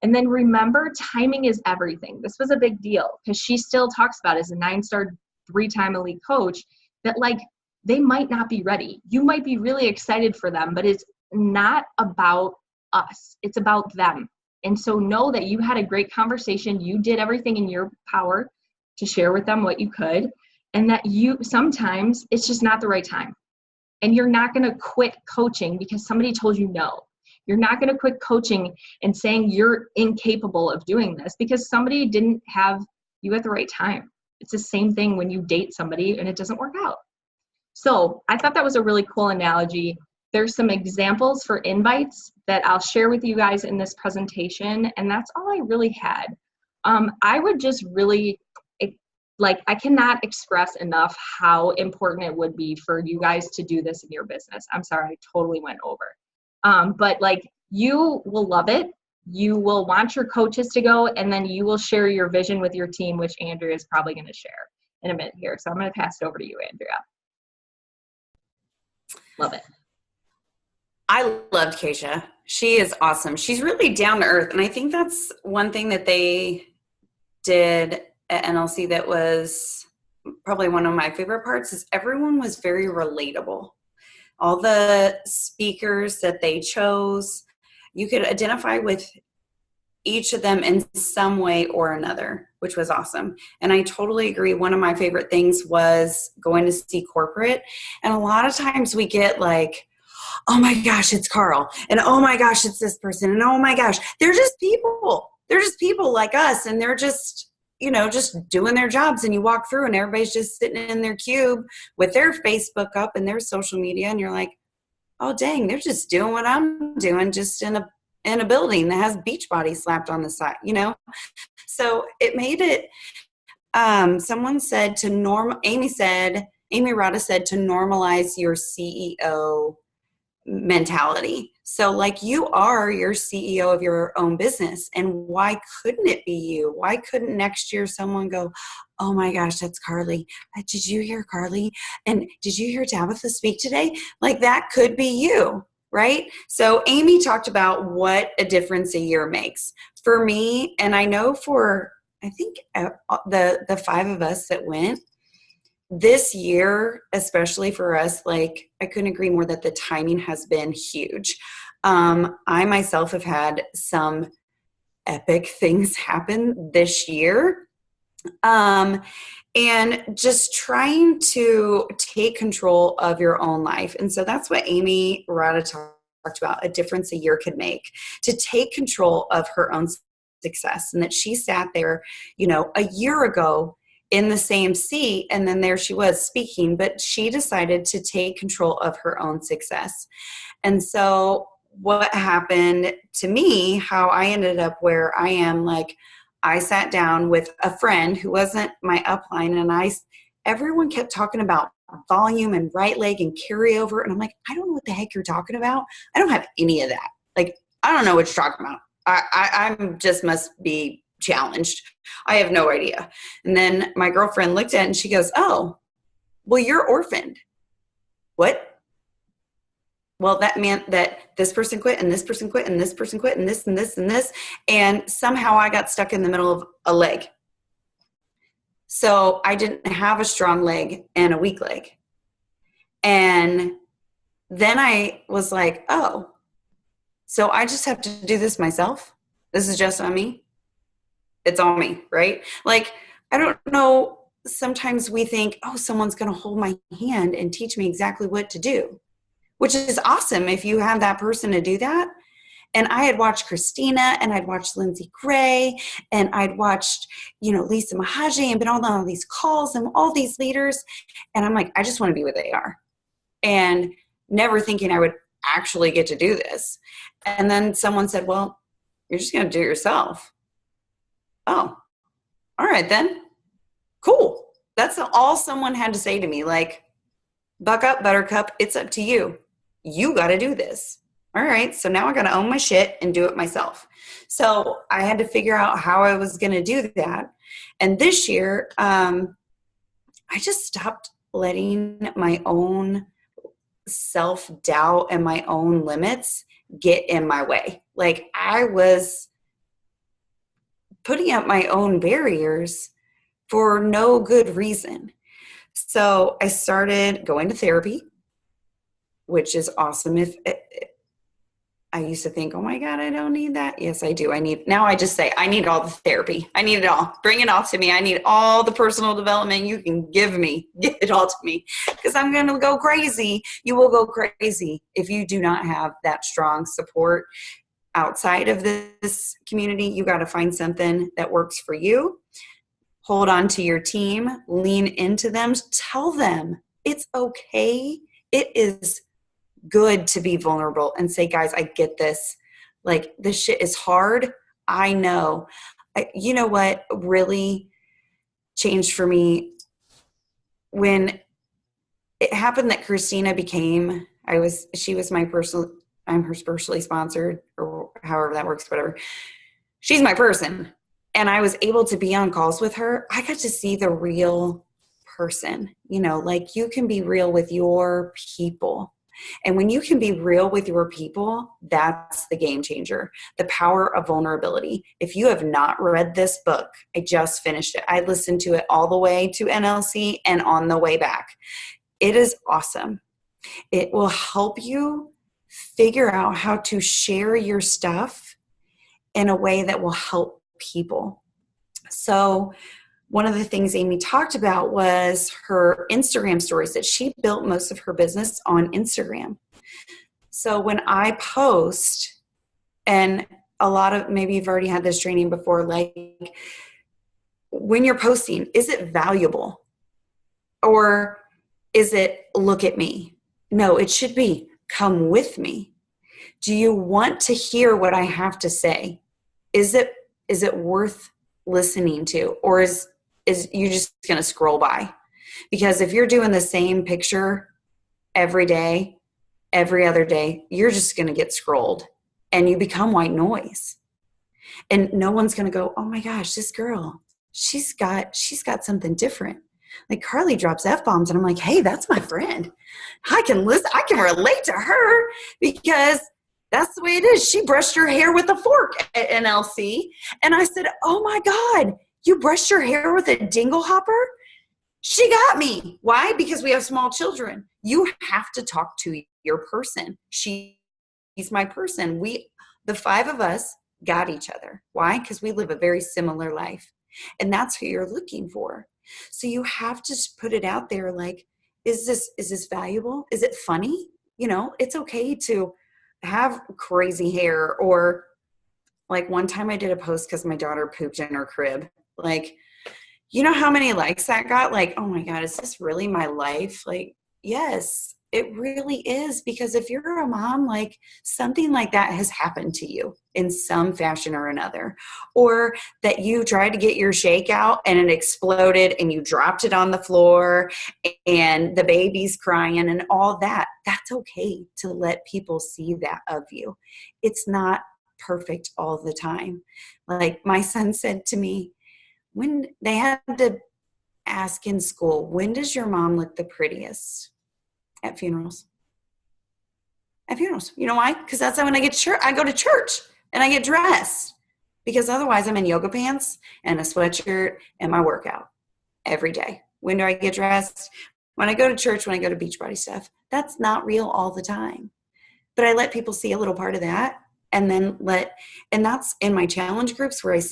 And then remember, timing is everything. This was a big deal because she still talks about as a 9-star, 3-time elite coach that like they might not be ready. You might be really excited for them, but it's not about us. It's about them. And so know that you had a great conversation. You did everything in your power to share with them what you could, and that sometimes it's just not the right time. And you're not going to quit coaching because somebody told you no. You're not going to quit coaching and saying you're incapable of doing this because somebody didn't have you at the right time. It's the same thing when you date somebody and it doesn't work out. So I thought that was a really cool analogy. There's some examples for invites that I'll share with you guys in this presentation, and that's all I really had. I would just really, I cannot express enough how important it would be for you guys to do this in your business. I'm sorry, I totally went over. But you will love it. You will want your coaches to go, and then you will share your vision with your team, which Andrea is probably going to share in a minute here. So I'm going to pass it over to you, Andrea. Love it. I loved Keisha. She is awesome. She's really down to earth. And I think that's one thing that they did at NLC that was probably one of my favorite parts is everyone was very relatable. All the speakers that they chose, you could identify with each of them in some way or another, which was awesome. And I totally agree. One of my favorite things was going to see corporate. And a lot of times we get like, oh my gosh, it's Carl. And oh my gosh, it's this person. And oh my gosh, they're just people. They're just people like us. And they're just, just doing their jobs. And you walk through and everybody's just sitting in their cube with their Facebook up and their social media. And you're like, oh dang, they're just doing what I'm doing, just in a building that has Beachbody slapped on the side, So it made it, someone said Amy Rada said to normalize your CEO mentality. So like you are your CEO of your own business, and why couldn't it be you? Why couldn't next year someone go, oh my gosh, that's Carly. Did you hear Carly? And did you hear Tabitha speak today? Like that could be you, right? So Amy talked about what a difference a year makes. For me, and I know for, I think the 5 of us that went, this year, especially for us, like I couldn't agree more that the timing has been huge. I myself have had some epic things happen this year. And just trying to take control of your own life. And so that's what Amy Rada talked about, a difference a year could make, to take control of her own success. And that she sat there, a year ago in the same seat, and then there she was speaking, but she decided to take control of her own success. And so what happened to me, how I ended up where I am, like I sat down with a friend who wasn't my upline, and everyone kept talking about volume and right leg and carryover, and I'm like, I don't know what the heck you're talking about. I don't have any of that. Like, I don't know what you're talking about. I'm just must be challenged. I have no idea. And then my girlfriend looked at it and she goes, oh, well, you're orphaned. What? Well, that meant that this person quit and this person quit and this person quit and this and this and this. And somehow I got stuck in the middle of a leg. So I didn't have a strong leg and a weak leg. And then I was like, oh, so I just have to do this myself? This is just on me? It's on me, right? Like, I don't know. Sometimes we think, oh, someone's going to hold my hand and teach me exactly what to do, which is awesome if you have that person to do that. And I had watched Christina, and I'd watched Lindsay Gray, and I'd watched, Lisa Mahaji, and been on all these calls and all these leaders. And I'm like, I just want to be where they are. And never thinking I would actually get to do this. And then someone said, well, You're just going to do it yourself. Oh, all right then. Cool. That's all someone had to say to me. Like, buck up, buttercup. It's up to you. You got to do this. All right. So now I got to own my shit and do it myself. So I had to figure out how I was going to do that. And this year, I just stopped letting my own self-doubt and my own limits get in my way. Like, I was putting up my own barriers for no good reason. So I started going to therapy, which is awesome. If I used to think, oh my God, I don't need that. Yes, I do. Now I just say, I need all the therapy. I need it all. Bring it all to me. I need all the personal development you can give me. Give it all to me, because I'm going to go crazy. You will go crazy if you do not have that strong support outside of this community. You got to find something that works for you. Hold on to your team, lean into them, tell them it's okay. It is good to be vulnerable and say, guys, I get this. Like, this shit is hard. I know. You know what really changed for me? When it happened that Christina she was my personal, I'm her personally sponsored, or however that works, whatever. She's my person. And I was able to be on calls with her. I got to see the real person, like, you can be real with your people. And when you can be real with your people, that's the game changer. The power of vulnerability. If you have not read this book, I just finished it. I listened to it all the way to NLC and on the way back. It is awesome. It will help you figure out how to share your stuff in a way that will help people. So one of the things Amy talked about was her Instagram stories, that she built most of her business on Instagram. So when I post, and a lot of, maybe you've already had this training before, like, when you're posting, is it valuable? Or is it, look at me? No, it should be, come with me. Do you want to hear what I have to say? Is it worth listening to? Or is you just going to scroll by? Because if you're doing the same picture every day, every other day, you're just going to get scrolled and you become white noise. And no one's going to go, oh my gosh, this girl, she's got something different. Like, Carly drops F-bombs and I'm like, hey, that's my friend. I can relate to her, because that's the way it is. She brushed her hair with a fork at NLC. And I said, oh my God, you brushed your hair with a dingle hopper? She got me. Why? Because we have small children. You have to talk to your person. She's my person. The five of us got each other. Why? Because we live a very similar life. And that's who you're looking for. So you have to just put it out there. Like, is this valuable? Is it funny? It's okay to have crazy hair. Or like, one time I did a post because my daughter pooped in her crib. Like, you know how many likes that got? Like, oh my God, is this really my life? Like, yes, it really is. Because if you're a mom, like, something like that has happened to you in some fashion or another. Or that you tried to get your shake out and it exploded and you dropped it on the floor and the baby's crying and all that. That's okay to let people see that of you. It's not perfect all the time. Like, my son said to me, when they had to ask in school, when does your mom look the prettiest? At funerals. At funerals. You know why? Because that's when I go to church and I get dressed. Because otherwise I'm in yoga pants and a sweatshirt and my workout every day. When do I get dressed? When I go to church, when I go to Beachbody stuff. That's not real all the time. But I let people see a little part of that. And then and that's in my challenge groups where I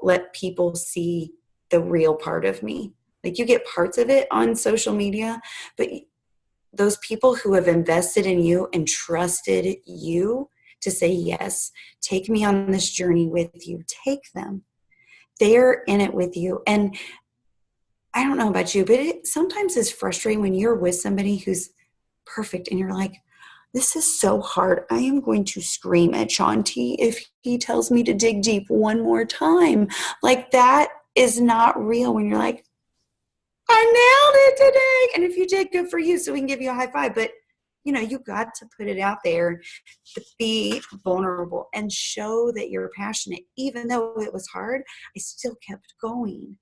let people see the real part of me. Like, you get parts of it on social media, but those people who have invested in you and trusted you to say, yes, take me on this journey with you, take them. They're in it with you. And I don't know about you, but it sometimes is frustrating when you're with somebody who's perfect and you're like, this is so hard. I am going to scream at Shanti if he tells me to dig deep one more time. Like, that is not real when you're like, I nailed it today. And if you did, good for you. So we can give you a high five. But, you got to put it out there, to be vulnerable and show that you're passionate. Even though it was hard, I still kept going.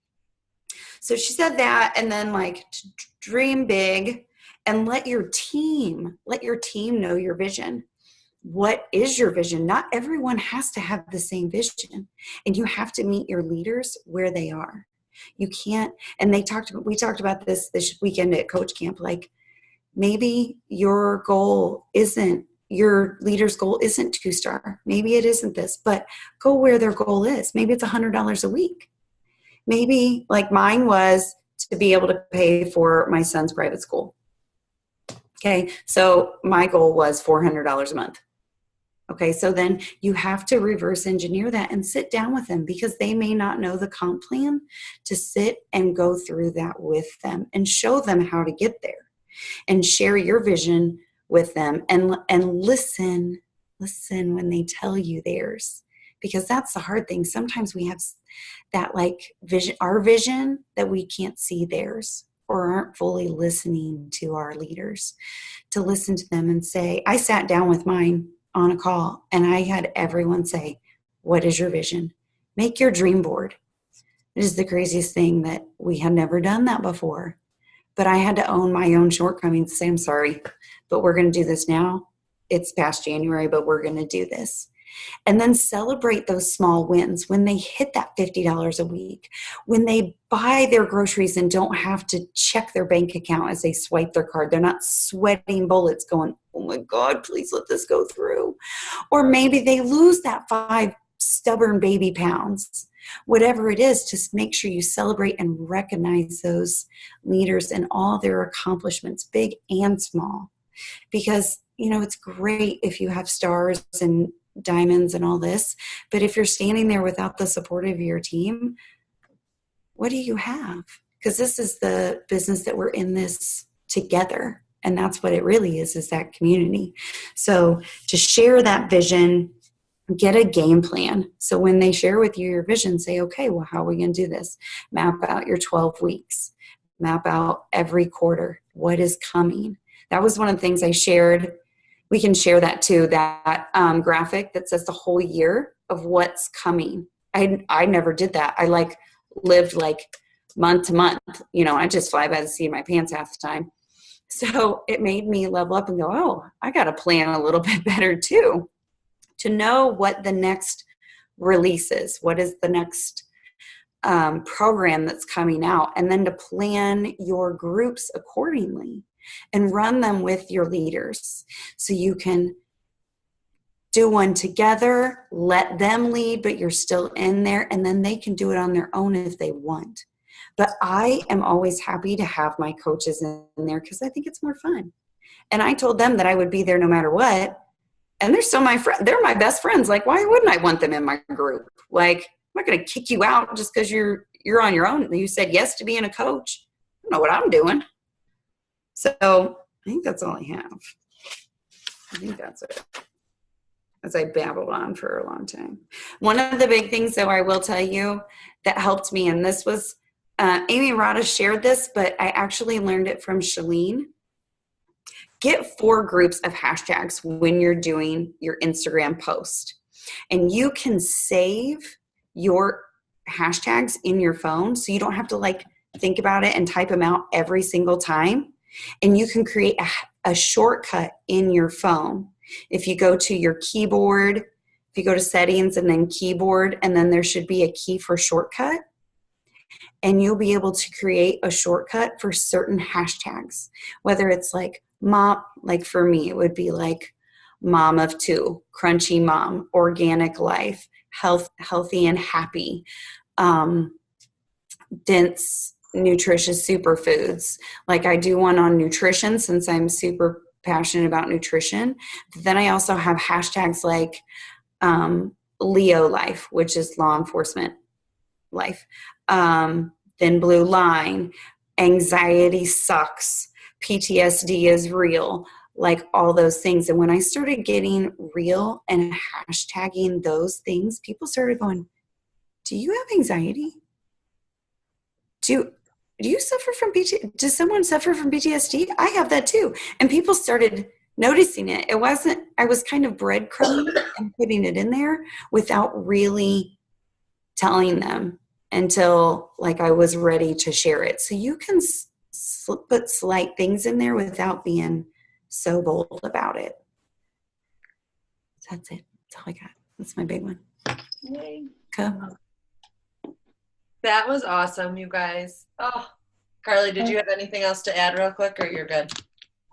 So she said that, and then to dream big and let your team know your vision. What is your vision? Not everyone has to have the same vision, and you have to meet your leaders where they are. You can't, and we talked about this weekend at Coach Camp, maybe your leader's goal isn't 2-star. Maybe it isn't this, but go where their goal is. Maybe it's $100 a week. Maybe mine was to be able to pay for my son's private school. Okay. So my goal was $400 a month. Okay. So then you have to reverse engineer that and sit down with them, because they may not know the comp plan, to sit and go through that with them and show them how to get there, and share your vision with them, and listen when they tell you theirs, because that's the hard thing. Sometimes we have that vision, our vision, that we can't see theirs, or aren't fully listening to our leaders, to listen to them and say, I sat down with mine on a call and I had everyone say, what is your vision? Make your dream board. It is the craziest thing that we had never done that before. But I had to own my own shortcomings, say, I'm sorry, but we're going to do this now. It's past January, but we're going to do this. And then celebrate those small wins when they hit that $50 a week, when they buy their groceries and don't have to check their bank account as they swipe their card. They're not sweating bullets going, oh my God, please let this go through. Or maybe they lose that 5 stubborn baby pounds. Whatever it is, just make sure you celebrate and recognize those leaders and all their accomplishments, big and small. Because, it's great if you have stars and diamonds and all this, but if you're standing there without the support of your team, what do you have? Because this is the business that we're in this together. And that's what it really is that community. So to share that vision, get a game plan. So when they share with you your vision, say, okay, well, how are we going to do this? Map out your 12 weeks. Map out every quarter. What is coming? That was one of the things I shared. We can share that too, that graphic that says the whole year of what's coming. I never did that. I lived month to month. I just fly by the seat of my pants half the time. So it made me level up and go, oh, I got to plan a little bit better too, to know what the next release is, what is the next program that's coming out, and then to plan your groups accordingly and run them with your leaders. So you can do one together, let them lead, but you're still in there, and then they can do it on their own if they want. But I am always happy to have my coaches in there because I think it's more fun. And I told them that I would be there no matter what. And they're still my friend. They're my best friends. Why wouldn't I want them in my group? I'm not going to kick you out just because you're on your own. You said yes to being a coach. I don't know what I'm doing. So I think that's all I have. I think that's it. As I babbled on for a long time. One of the big things, though, I will tell you that helped me, and this was, Amy Rada shared this, but I actually learned it from Shalene. Get 4 groups of hashtags when you're doing your Instagram post. And you can save your hashtags in your phone so you don't have to think about it and type them out every single time. And you can create a shortcut in your phone. If you go to your keyboard, if you go to settings and then keyboard, and then there should be a key for shortcut. And you'll be able to create a shortcut for certain hashtags, whether it's mom, for me, it would be mom of 2, crunchy mom, organic life, healthy and happy, dense, nutritious superfoods. I do one on nutrition since I'm super passionate about nutrition. But then I also have hashtags Leo life, which is law enforcement life, thin blue line, anxiety sucks, PTSD is real, like all those things. And when I started getting real and hashtagging those things, people started going, do you have anxiety? Do you suffer from PTSD? Does someone suffer from PTSD? I have that too. And people started noticing it. It wasn't, I was kind of breadcrumbing and putting it in there without really telling them until like I was ready to share it. So you can put slight things in there without being so bold about it. So that's it. That's all I got. That's my big one. Yay. Okay. That was awesome, you guys. Oh, Carly, did you have anything else to add real quick, or you're good?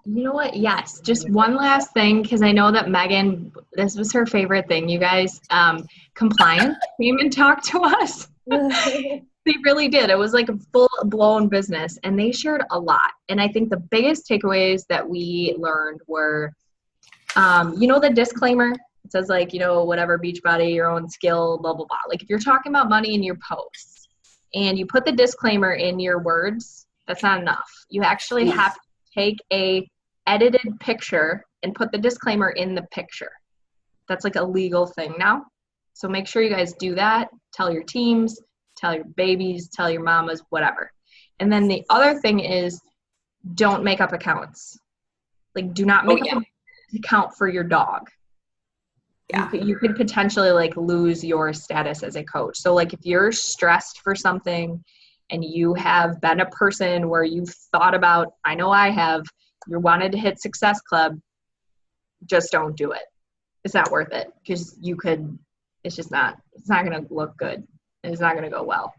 You know what? Yes. Just one last thing, because I know that Megan, this was her favorite thing, you guys. Compliance came and talked to us. They really did. It was like a full-blown business, and they shared a lot. And I think the biggest takeaways that we learned were, the disclaimer. It says like, whatever, Beachbody, your own skill, blah, blah, blah. Like if you're talking about money in your posts and you put the disclaimer in your words, that's not enough. You actually have to take a edited picture and put the disclaimer in the picture. That's like a legal thing now. So make sure you guys do that. Tell your teams, tell your babies, tell your mamas, whatever. And then the other thing is, don't make up accounts. Like do not make up an account for your dog. Yeah. You could potentially like lose your status as a coach. So like if you're stressed for something and you have been a person where you've thought about, I know I have, you wanted to hit Success Club, just don't do it. It's not worth it because it's not going to look good. It's not going to go well.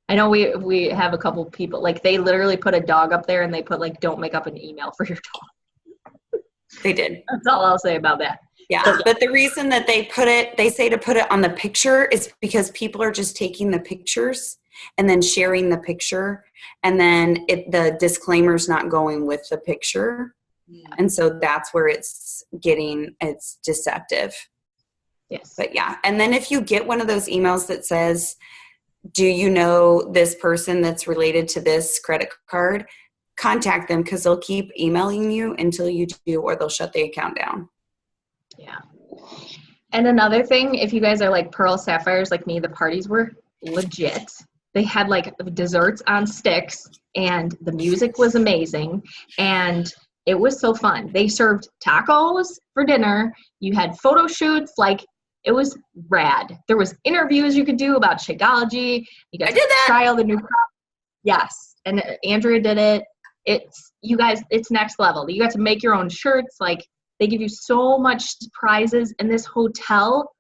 I know we have a couple people, like they literally put a dog up there and they put like, don't make up an email for your dog. They did. That's all I'll say about that. Yeah, but the reason that they say to put it on the picture is because people are just taking the pictures and then sharing the picture, and then the disclaimer's not going with the picture. Yeah. And so that's where it's deceptive. Yes. But yeah, and then if you get one of those emails that says, do you know this person that's related to this credit card, contact them because they'll keep emailing you until you do, or they'll shut the account down. Yeah. And another thing, if you guys are like Pearl Sapphires like me, the parties were legit. They had like desserts on sticks and the music was amazing and it was so fun. They served tacos for dinner. You had photo shoots, like it was rad. There was interviews you could do about Shakeology. You guys try all the new products. Yes. And Andrea did it. It's next level. You got to make your own shirts. Like they give you so much prizes. And this hotel,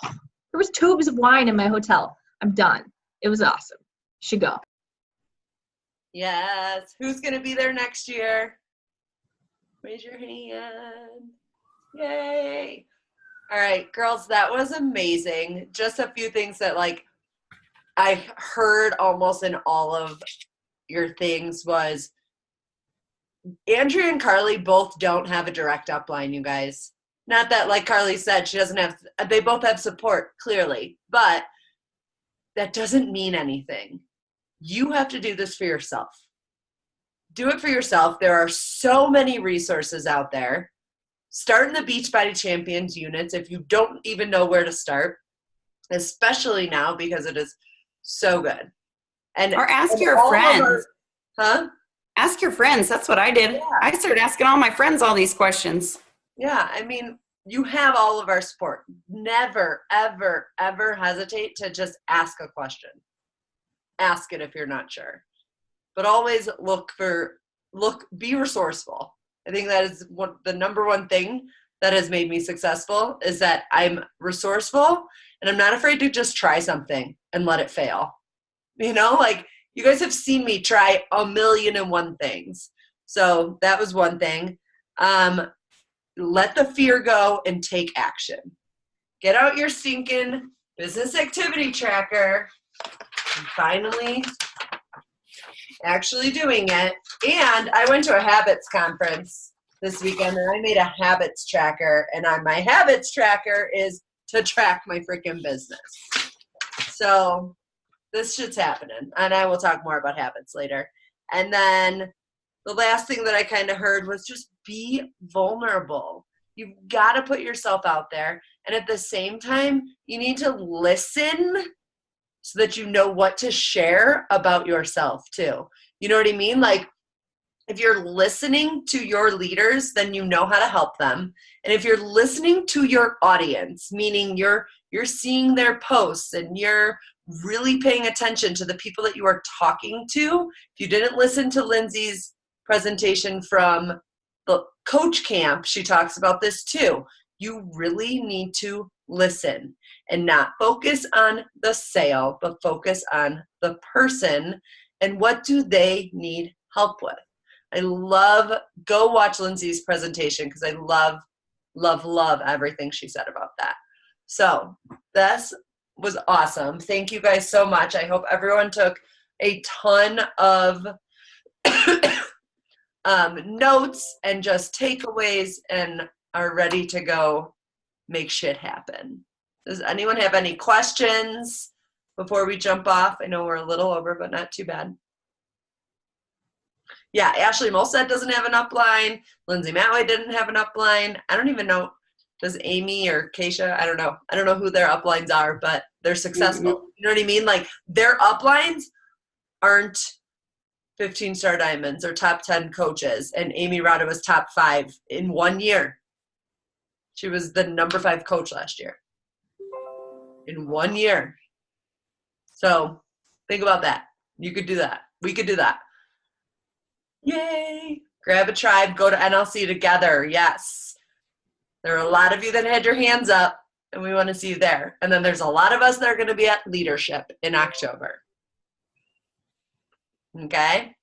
there was tubes of wine in my hotel. I'm done. It was awesome. Should go. Yes. Who's going to be there next year? Raise your hand. Yay. All right, girls, that was amazing. Just a few things that like I heard almost in all of your things was Andrea and Carly both don't have a direct upline, you guys. Not that, like Carly said, they both have support, clearly, but that doesn't mean anything. You have to do this for yourself. Do it for yourself. There are so many resources out there. Start in the Beachbody Champions units if you don't even know where to start, especially now because it is so good. Or ask your friends. Ask your friends. That's what I did. Yeah. I started asking all my friends all these questions. Yeah, I mean, you have all of our support. Never, ever, ever hesitate to just ask a question. Ask it if you're not sure. But always be resourceful. I think that is the number one thing that has made me successful is that I'm resourceful and I'm not afraid to just try something and let it fail. Like you guys have seen me try 1,000,001 things. So that was one thing. Let the fear go and take action. Get out your stinking business activity tracker and finally actually doing it. And I went to a habits conference this weekend and I made a habits tracker, and on my habits tracker is to track my freaking business. So this shit's happening, and I will talk more about habits later. And then the last thing that I kind of heard was just be vulnerable. You've got to put yourself out there. And at the same time, you need to listen so that you know what to share about yourself too. You know what I mean? Like, if you're listening to your leaders, then you know how to help them. And if you're listening to your audience, meaning you're seeing their posts and you're really paying attention to the people that you are talking to. If you didn't listen to Lindsay's presentation from the coach camp, she talks about this too. You really need to listen and not focus on the sale, but focus on the person and what do they need help with. Go watch Lindsay's presentation because I love everything she said about that. So this was awesome. Thank you guys so much. I hope everyone took a ton of notes and just takeaways and are ready to go make shit happen. Does anyone have any questions before we jump off? I know we're a little over, but not too bad. Yeah, Ashley Molstead doesn't have an upline. Lindsay Matway didn't have an upline. I don't even know. Does Amy or Keisha? I don't know. I don't know who their uplines are, but they're successful. Mm-hmm. You know what I mean? Like, their uplines aren't 15-star diamonds or top 10 coaches. And Amy Rada was top 5 in 1 year. She was the number 5 coach last year. In 1 year. So think about that. You could do that. We could do that. Yay. Grab a tribe. Go to NLC together. Yes. There are a lot of you that had your hands up, and we want to see you there. And then there's a lot of us that are going to be at leadership in October. Okay?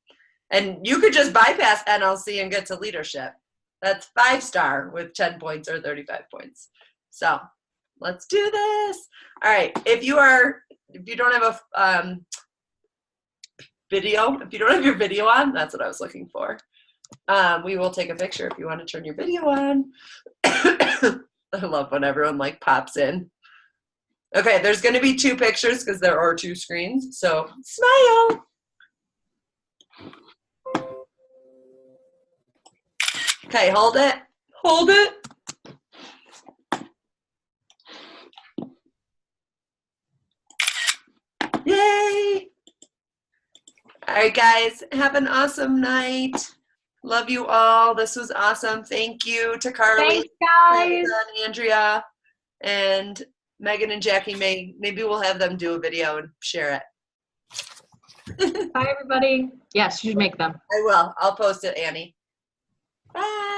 And you could just bypass NLC and get to leadership. That's 5-star with 10 points or 35 points. So let's do this. All right. If you don't have a video, if you don't have your video on, that's what I was looking for. We will take a picture if you want to turn your video on. I love when everyone like pops in. Okay, there's going to be 2 pictures because there are 2 screens. So smile. Okay, hold it. Hold it. Yay. All right, guys, have an awesome night. Love you all. This was awesome. Thank you to Carly, Thanks, guys. and Andrea, and Megan and Jackie. Maybe we'll have them do a video and share it. Bye, everybody. Yes, you should make them. I will. I'll post it, Annie. Bye.